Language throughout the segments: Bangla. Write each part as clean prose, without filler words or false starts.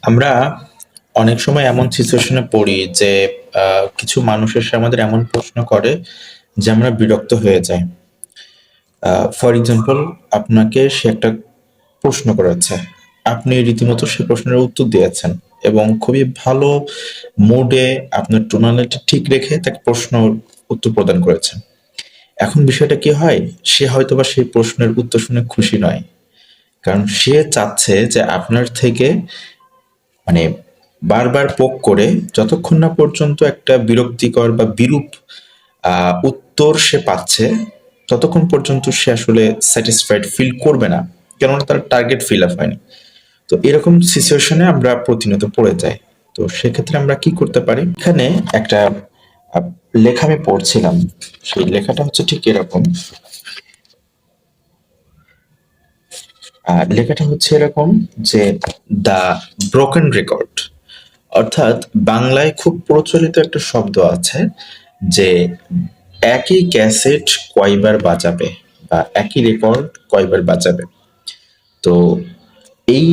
আমরা অনেক সময় এমন সিচুয়েশনে পড়ি যে কিছু মানুষ এসে আমাদের এমন প্রশ্ন করে যে আমরা বিরক্ত হয়ে যাই। ফর এক্সাম্পল, আপনাকে সে একটা প্রশ্ন করেছে। আপনি রীতিমতো সেই প্রশ্নের উত্তর দিয়েছেন এবং খুবই ভালো মুডে আপনার টোনালিটি ঠিক রেখে তাকে প্রশ্ন উত্তর প্রদান করেছেন। এখন বিষয়টা কি হয়? সে হয়তোবা সেই প্রশ্নের উত্তর শুনে খুশি নয়। কারণ সে চাচ্ছে যে আপনার থেকে মানে বারবার পোক করে যতক্ষণ না পর্যন্ত একটা বিরক্তিকর বা বিরূপ উত্তর সে পাচ্ছে, ততক্ষণ পর্যন্ত সে আসলে স্যাটিসফাইড ফিল করবে না। কেননা তার টার্গেট ফিল আপ হয়নি। তো এরকম সিচুয়েশনে আমরা প্রতিনিয়ত পড়ে যাই। তো সেক্ষেত্রে আমরা কি করতে পারি? এখানে একটা আহ, লেখা আমি পড়ছিলাম। সেই লেখাটা হচ্ছে ঠিক এরকম। লেখাটা হচ্ছে এরকম যে দ্য ব্রোকেন রেকর্ড, অর্থাৎ বাংলায় খুব প্রচলিত একটা শব্দ আছে যে একই ক্যাসেট কয়বার বাজাবে বা একই রেকর্ড কয়বার বাজাবে। তো এই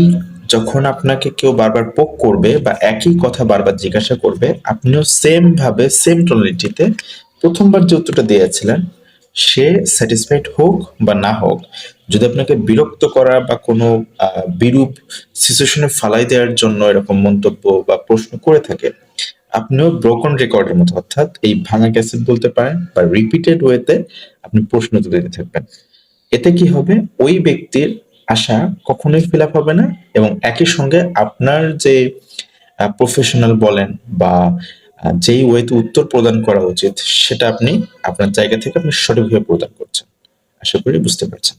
যখন আপনাকে কেউ বারবার পোক করবে বা একই কথা বারবার জিজ্ঞাসা করবে, আপনিও সেম ভাবে সেম টোনালিটিতে প্রথমবার যে উত্তরটা দিয়েছিলেন সে স্যাটিসফাইড হোক বা না হোক, যদি আপনাকে বিরক্ত করা বা কোনো বিরূপ সিচুয়েশনে ফালাই দেওয়ার জন্য এরকম মন্তব্য বা প্রশ্ন করে থাকে, আপনিও ব্রোকন রেকর্ডের মতো, অর্থাৎ এই ভাঙা ক্যাসেট বলতে পারেন বা রিপিটেড ওয়েতে আপনি প্রশ্ন তুলে দিতে থাকবেন। এতে কি হবে? ওই ব্যক্তির আশা কখনোই ফিল আপ হবে না এবং একই সঙ্গে আপনার যে প্রফেশনাল বলেন বা যেই ওয়েতে উত্তর প্রদান করা উচিত সেটা আপনি আপনার জায়গা থেকে আপনি সঠিকভাবে প্রদান করছেন। আশা করি বুঝতে পারছেন।